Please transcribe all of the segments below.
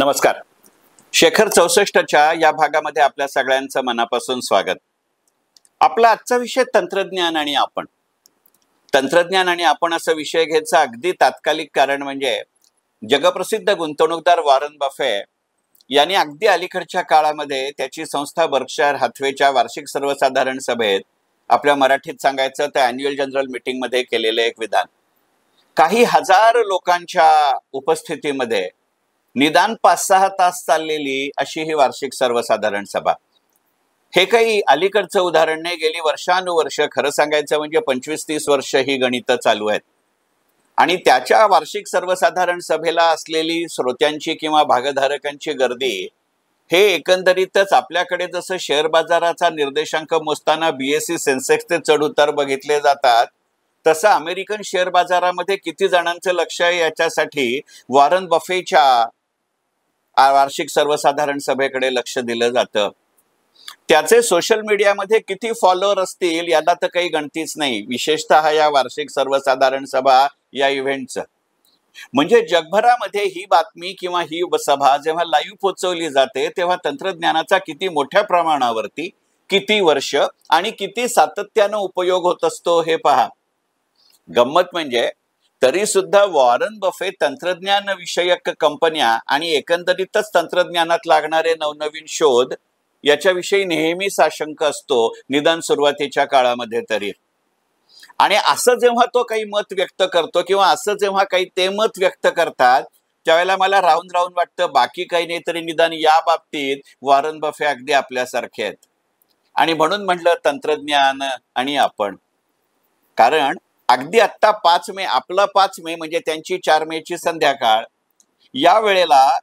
नमस्कार. शेखर 64च्या या भागामध्ये आपल्या सगळ्यांचं मनापासून स्वागत. आपला आजचा विषय तंत्रज्ञान आणि आपण. तंत्रज्ञान आणि आपण असा विषय घ्यायचा अगदी तात्कालिक कारण म्हणजे जगप्रसिद्ध गुंतवणूकदार वॉरन बफे यांनी अगदी अलीकडच्या काळामध्ये त्याची संस्था बर्कशायर हाथवेच्या वार्षिक सर्वसाधारण सभेत आपल्या मराठीत सांगायचं तर अॅन्युअल जनरल मीटिंगमध्ये केलेलं एक विधान. काही हजार लोकांच्या उपस्थितीमध्ये निदान 5-6 तास चाललेली अशी ही वार्षिक सर्वसाधारण सभा. हे काही अलीकडचं उदाहरण नाही. गेली वर्षानुवर्ष, खरं सांगायचं म्हणजे 25-30 वर्ष ही गणितं चालू आहेत. आणि त्याच्या वार्षिक सर्वसाधारण सभेला असलेली श्रोत्यांची किंवा भागधारकांची गर्दी हे एकंदरीतच आपल्याकडे जसं शेअर बाजाराचा निर्देशांक मोजताना BSE सेन्सेक्सचे चढ उतार बघितले जातात, तसं अमेरिकन शेअर बाजारामध्ये किती जणांचं लक्ष आहे याच्यासाठी वॉरन बफेच्या वार्षिक सर्वसाधारण सभेकडे लक्ष दिलं जातं. त्याचे सोशल मीडियामध्ये किती फॉलोअर असतील याला तर काही गणतीच नाही, विशेषतः या वार्षिक सर्वसाधारण सभा या इव्हेंटचं. म्हणजे जगभरामध्ये ही बातमी किंवा ही सभा जेव्हा लाईव्ह पोचवली जाते तेव्हा तंत्रज्ञानाचा किती मोठ्या प्रमाणावरती, किती वर्ष आणि किती सातत्यानं उपयोग होत असतो हे पहा. गंमत म्हणजे तरी सुद्धा वॉरन बफे तंत्रज्ञान विषयक कंपन्या आणि एकंदरीतच तंत्रज्ञानात लागणारे नवनवीन शोध याच्याविषयी नेहमी साशंक असतो, निदान सुरुवातीच्या काळामध्ये तरी. आणि असं जेव्हा तो काही मत व्यक्त करतो किंवा असं जेव्हा काही ते मत व्यक्त करतात त्यावेळेला मला राहून राहून वाटतं बाकी काही नाही तरी निदान या बाबतीत वॉरन बफे अगदी आपल्यासारखे आहेत. आणि म्हणून म्हटलं तंत्रज्ञान आणि आपण. कारण अगदी आत्ता 5 मे, आपलं 5 मे म्हणजे त्यांची 4 मेची संध्याकाळ, या वेळेला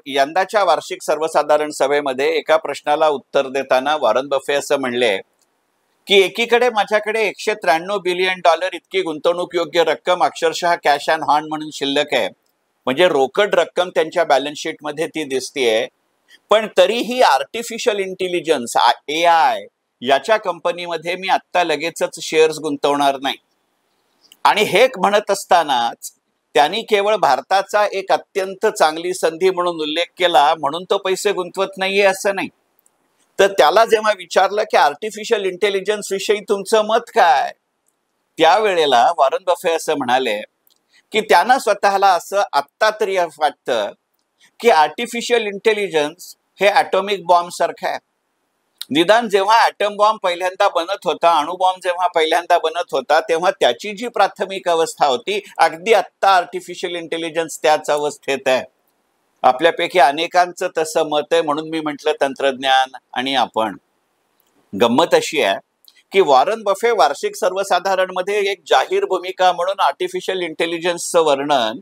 यंदाच्या वार्षिक सर्वसाधारण सभेमध्ये एका प्रश्नाला उत्तर देताना वॉरन बफे असं म्हणले की एकीकडे माझ्याकडे $193 बिलियन इतकी गुंतवणूक योग्य रक्कम अक्षरशः कॅश ऑन हँड म्हणून शिल्लक आहे, म्हणजे रोकड रक्कम त्यांच्या बॅलन्स शीटमध्ये ती दिसतीये. पण तरीही आर्टिफिशियल इंटेलिजन्स AI याच्या कंपनीमध्ये मी आत्ता लगेचच शेअर्स गुंतवणार नाही. आणि हे म्हणत असतानाच त्यांनी केवळ भारताचा एक अत्यंत चांगली संधी म्हणून उल्लेख केला म्हणून तो पैसे गुंतवत नाहीये असं नाही. तर त्याला जेव्हा विचारलं की आर्टिफिशियल इंटेलिजन्स विषयी तुमचं मत काय, त्यावेळेला वॉरन बफे असं म्हणाले की त्यांना स्वतःला असं आत्ता तरी वाटतं की आर्टिफिशियल इंटेलिजन्स हे ॲटॉमिक बॉम्ब सारखं आहे. निदान जेव्हा ॲटम बॉम्ब पहिल्यांदा बनत होता, अणुबॉम्ब जेव्हा पहिल्यांदा बनत होता, तेव्हा त्याची जी प्राथमिक अवस्था होती अगदी आत्ता आर्टिफिशियल इंटेलिजन्स त्याच अवस्थेत आहे. आपल्यापैकी अनेकांचं तसं मत आहे. म्हणून मी म्हटलं तंत्रज्ञान आणि आपण. गंमत अशी आहे की वॉरन बफे वार्षिक सर्वसाधारण मध्ये एक जाहीर भूमिका म्हणून आर्टिफिशियल इंटेलिजन्सचं वर्णन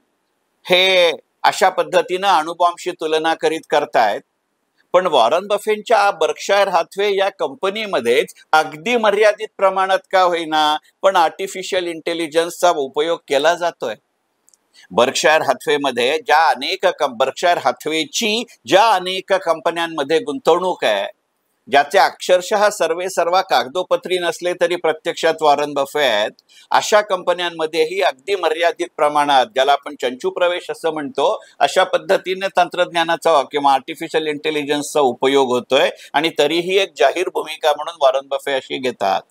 हे अशा पद्धतीनं अणुबॉम्बशी तुलना करीत करतायत. पण वॉरन बफेंच्या बर्कशायर हाथवे या कंपनीमध्येच अगदी मर्यादित प्रमाणात का होईना पण आर्टिफिशियल इंटेलिजन्सचा उपयोग केला जातोय. बर्कशायर हाथवेमध्ये बर्कशायर हाथवेची ज्या अनेक कंपन्यांमध्ये गुंतवणूक आहे, ज्याचे अक्षरशः सर्व कागदोपत्री नसले तरी प्रत्यक्षात वॉरन बफे आहेत, अशा कंपन्यांमध्येही अगदी मर्यादित प्रमाणात, ज्याला आपण चंचू प्रवेश असं म्हणतो, अशा पद्धतीने तंत्रज्ञानाचा किंवा आर्टिफिशियल इंटेलिजन्सचा उपयोग होतोय. आणि तरीही एक जाहीर भूमिका म्हणून वॉरन बफे अशी घेतात.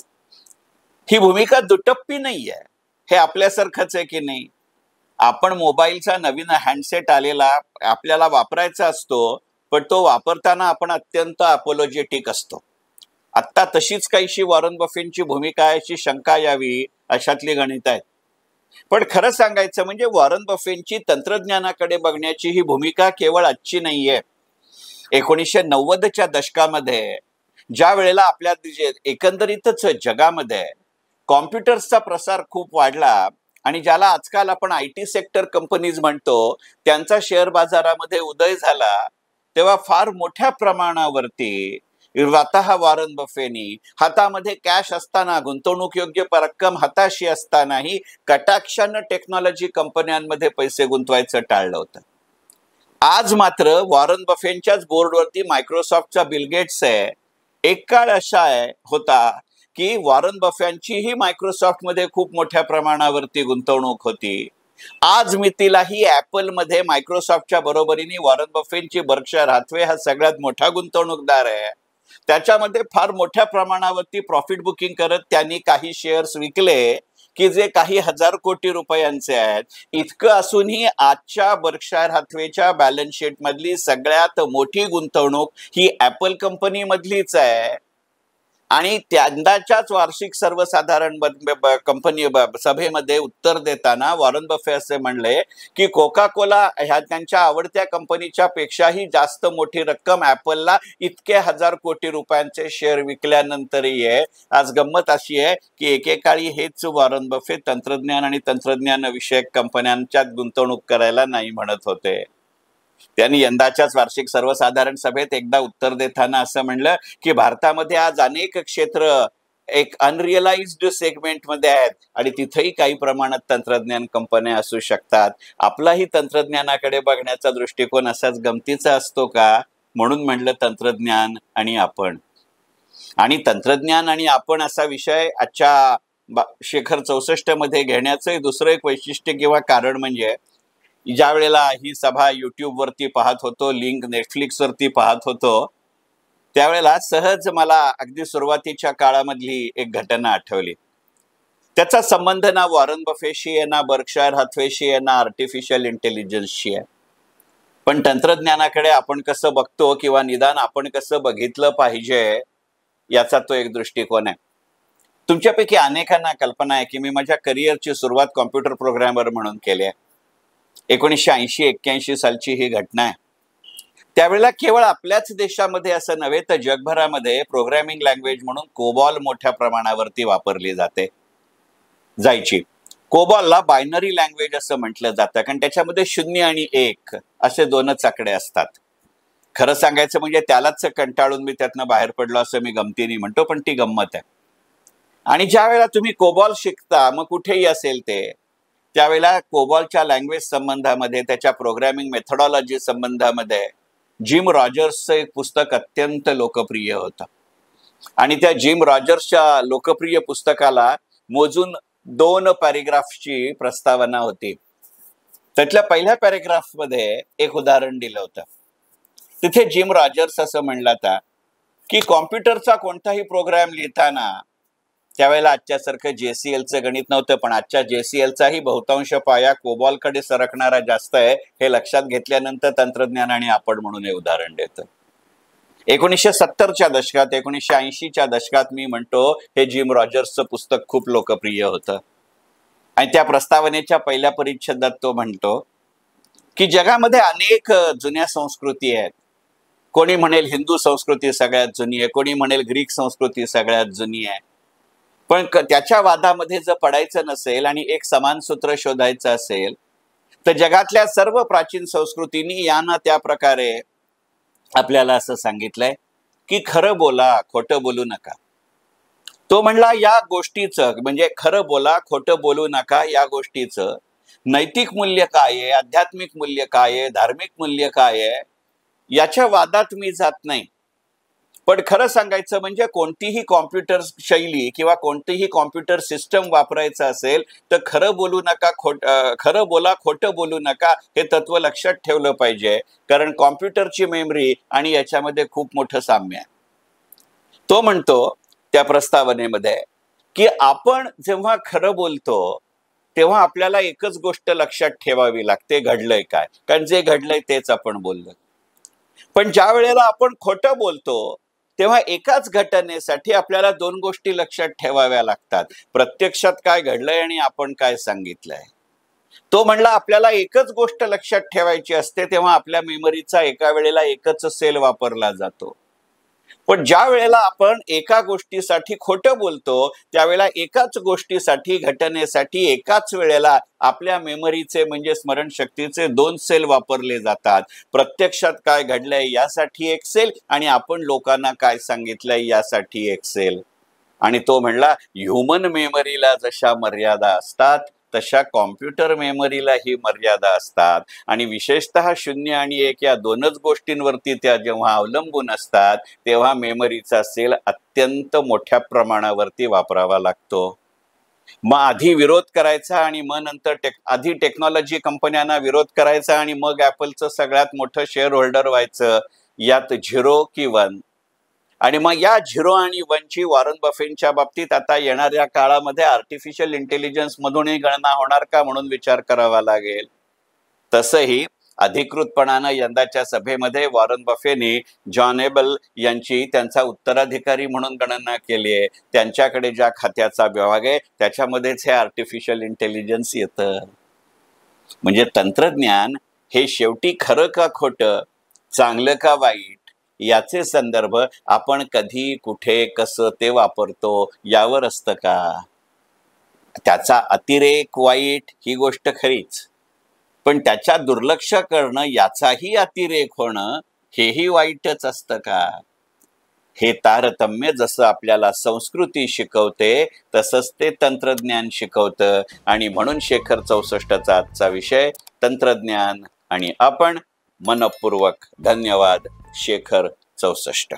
ही भूमिका दुटप्पी नाहीये, हे आपल्यासारखंच आहे की नाही. आपण मोबाईलचा नवीन हँडसेट आलेला आपल्याला वापरायचा असतो, पण तो वापरताना आपण अत्यंत अपोलॉजेटिक असतो. आत्ता तशीच काहीशी वॉरन बफेंची भूमिका आहे अशी शंका यावी अशातली गणित आहेत. पण खरं सांगायचं म्हणजे वॉरन बफेंची तंत्रज्ञानाकडे बघण्याची ही भूमिका केवळ आजची नाहीये. 1990च्या दशकामध्ये ज्या वेळेला आपल्या एकंदरीतच जगामध्ये कॉम्प्युटर्सचा प्रसार खूप वाढला आणि ज्याला आजकाल आपण IT सेक्टर कंपनीज म्हणतो, त्यांचा शेअर बाजारामध्ये उदय झाला, तेव्हा फार मोठ्या प्रमाणावरती स्वतः वॉरन बफेनी हातामध्ये कॅश असताना, गुंतवणूक योग्य रक्कम हाताशी असतानाही कटाक्षानं टेक्नॉलॉजी कंपन्यांमध्ये पैसे गुंतवायचं टाळलं होतं. आज मात्र वॉरन बफेंच्याच बोर्डवरती मायक्रोसॉफ्टचा बिल गेट्स आहे. एक काळ असा होता की वॉरन बफेंचीही मायक्रोसॉफ्टमध्ये खूप मोठ्या प्रमाणावरती गुंतवणूक होती. आज मितीलाही ऍपलमध्ये मायक्रोसॉफ्टच्या बरोबरीने वॉरन बफेटची बर्कशायर हॅथवे हा सगळ्यात मोठा गुंतवणूकदार आहे. त्याच्यामध्ये फार मोठ्या प्रमाणावरती प्रॉफिट बुकिंग करत त्यांनी काही शेअर्स विकले की जे काही हजार कोटी रुपयांचे आहेत. इतकं असूनही आजच्या बर्कशायर हॅथवेच्या बॅलन्स शीट मधली सगळ्यात मोठी गुंतवणूक ही ऍपल कंपनी मधलीच आहे. आणि यंदाच्याच वार्षिक सर्वसाधारण कंपनी सभेमध्ये उत्तर देताना वॉरन बफे असे म्हणले की कोका कोला ह्या त्यांच्या आवडत्या कंपनीच्या पेक्षाही जास्त मोठी रक्कम ऍपलला इतके हजार कोटी रुपयांचे शेअर विकल्यानंतरही आहे. आज गंमत अशी आहे की एकेकाळी हेच वॉरन बफे तंत्रज्ञान आणि तंत्रज्ञान विषयक कंपन्यांच्यात गुंतवणूक करायला नाही म्हणत होते. त्यांनी यंदाच्याच वार्षिक सर्वसाधारण सभेत एकदा उत्तर देताना असं म्हणलं की भारतामध्ये आज अनेक क्षेत्र एक अनरिअलाइज्ड सेगमेंटमध्ये आहेत आणि तिथेही काही प्रमाणात तंत्रज्ञान कंपन्या असू शकतात. आपलाही तंत्रज्ञानाकडे बघण्याचा दृष्टिकोन असाच गमतीचा असतो का? म्हणून म्हणलं तंत्रज्ञान आणि आपण. आणि तंत्रज्ञान आणि आपण असा विषय आजच्या शिखर 64 मध्ये घेण्याचं दुसरं एक वैशिष्ट्य किंवा कारण म्हणजे ज्या वेळेला ही सभा युट्यूब वरती पाहत होतो, लिंक नेटफ्लिक्स वरती पाहत होतो, त्यावेळेला सहज मला अगदी सुरुवातीच्या काळामधली एक घटना आठवली. त्याचा संबंध ना वॉरन बफेशी आहे, ना बर्कशायर हॅथवेशी आहे, ना आर्टिफिशियल इंटेलिजन्सशी आहे. पण तंत्रज्ञानाकडे आपण कसं बघतो किंवा निदान आपण कसं बघितलं पाहिजे याचा तो एक दृष्टिकोन आहे. तुमच्यापैकी अनेकांना कल्पना आहे की मी माझ्या करिअरची सुरुवात कॉम्प्युटर प्रोग्रॅमर म्हणून केली आहे. 1980-81 सालची ही घटना आहे. त्यावेळेला केवळ आपल्याच देशामध्ये असं नव्हे तर जगभरामध्ये प्रोग्रॅमिंग लँग्वेज म्हणून कोबॉल मोठ्या प्रमाणावरती वापरली जायची. कोबॉलला बायनरी लँग्वेज असं म्हटलं जातं कारण त्याच्यामध्ये 0 आणि 1 असे दोनच आकडे असतात. खरं सांगायचं म्हणजे त्यालाच कंटाळून मी त्यातनं बाहेर पडलो असं मी गमतीने म्हणतो, पण ती गंमत आहे. आणि ज्या वेळेला तुम्ही कोबॉल शिकता मग कुठेही असेल ते, त्यावेळेला कोबॉलच्या लँग्वेज संबंधामध्ये त्याच्या प्रोग्रॅमिंग मेथडॉलॉजी संबंधामध्ये जिम रॉजर्सचं एक पुस्तक अत्यंत लोकप्रिय होतं. आणि त्या जिम रॉजर्सच्या लोकप्रिय पुस्तकाला मोजून 2 पॅरेग्राफची प्रस्तावना होती. त्यातल्या पहिल्या पॅरेग्राफमध्ये एक उदाहरण दिलं होतं. तिथे जिम रॉजर्स असं म्हणलं होता की कॉम्प्युटरचा कोणताही प्रोग्राम लिहिताना त्यावेळेला आजच्यासारखं JCLचं गणित नव्हतं, पण आजच्या JCLचाही बहुतांश पाया कोबॉलकडे सरकणारा जास्त आहे हे लक्षात घेतल्यानंतर तंत्रज्ञान आणि आपण म्हणून हे उदाहरण देतं. 1970च्या दशकात 1980च्या दशकात मी म्हणतो हे जिम रॉजर्सचं पुस्तक खूप लोकप्रिय होतं. आणि त्या प्रस्तावनेच्या पहिल्या परिच्छेदात तो म्हणतो की जगामध्ये अनेक जुन्या संस्कृती आहेत. कोणी म्हणेल हिंदू संस्कृती सगळ्यात जुनी आहे, कोणी म्हणेल ग्रीक संस्कृती सगळ्यात जुनी आहे. पण त्याच्या वादामध्ये जर पडायचं नसेल आणि एक समान सूत्र शोधायचं असेल तर जगातल्या सर्व प्राचीन संस्कृतींनी या ना त्या प्रकारे आपल्याला असं सांगितलंय की खरं बोला, खोटं बोलू नका. तो म्हणला या गोष्टीचं म्हणजे खरं बोला, खोटं बोलू नका या गोष्टीचं नैतिक मूल्य काय आहे, आध्यात्मिक मूल्य काय आहे, धार्मिक मूल्य काय आहे याच्या वादात मी जात नाही. पण खरं सांगायचं म्हणजे कोणतीही कॉम्प्युटर शैली किंवा कोणतीही कॉम्प्युटर सिस्टम वापरायचं असेल तर खरं बोलू नका, खरं बोला, खोटं बोलू नका हे तत्व लक्षात ठेवलं पाहिजे. कारण कॉम्प्युटरची मेमरी आणि याच्यामध्ये खूप मोठं साम्य आहे. तो म्हणतो त्या प्रस्तावनेमध्ये की आपण जेव्हा खरं बोलतो तेव्हा आपल्याला एकच गोष्ट लक्षात ठेवावी लागते, घडलंय काय, कारण जे घडलंय तेच आपण बोललो. पण ज्या वेळेला आपण खोटं बोलतो तेव्हा एकाच घटनेसाठी आपल्याला 2 गोष्टी लक्षात ठेवाव्या लागतात, प्रत्यक्षात काय घडलंय आणि आपण काय सांगितलंय. तो म्हणला आपल्याला एकच गोष्ट लक्षात ठेवायची असते तेव्हा आपल्या मेमरीचा एका वेळेला एकच सेल वापरला जातो. पण ज्या वेळेला आपण एका गोष्टीसाठी खोटं बोलतो त्यावेळेला एकाच गोष्टीसाठी, घटनेसाठी एकाच वेळेला आपल्या मेमरीचे म्हणजे स्मरणशक्तीचे 2 सेल वापरले जातात. प्रत्यक्षात काय घडलंय यासाठी एक सेल आणि आपण लोकांना काय सांगितलंय यासाठी एक सेल. आणि तो म्हणला ह्युमन मेमरीला जशा मर्यादा असतात तशा कॉम्प्युटर मेमरीलाही मर्यादा असतात. आणि विशेषतः 0 आणि 1 या 2च गोष्टींवरती त्या जेव्हा अवलंबून असतात तेव्हा मेमरीचा सेल अत्यंत मोठ्या प्रमाणावरती वापरावा लागतो. मग आधी विरोध करायचा आणि मग नंतर आधी टेक्नॉलॉजी कंपन्यांना विरोध करायचा आणि मग ॲपलचं सगळ्यात मोठं शेअर होल्डर व्हायचं, यात 0 की 1. आणि मग या 0 आणि 1ची वॉरन बफेटच्या बाबतीत आता येणाऱ्या काळामध्ये आर्टिफिशियल इंटेलिजन्स मधूनही गणना होणार का म्हणून विचार करावा लागेल. तसंही अधिकृतपणानं यंदाच्या सभेमध्ये वॉरन बफेनी जॉन एबल यांची त्यांचा उत्तराधिकारी म्हणून गणना केली आहे. त्यांच्याकडे ज्या खात्याचा विभाग आहे त्याच्यामध्येच हे आर्टिफिशियल इंटेलिजन्स येतं. म्हणजे तंत्रज्ञान हे शेवटी खरं का खोटं, चांगलं का वाईट, याचे संदर्भ आपण कधी, कुठे, कसं ते वापरतो यावर असतं का. त्याचा अतिरेक वाईट ही गोष्ट खरीच, पण त्याच्या दुर्लक्ष करणं, याचाही अतिरेक होणं हेही वाईटच असतं का. हे तारतम्य जसं आपल्याला संस्कृती शिकवते तसंच ते तंत्रज्ञान शिकवतं. आणि म्हणून शेखर 64चा आजचा विषय तंत्रज्ञान आणि आपण. मनपूर्वक धन्यवाद. शेखर 64.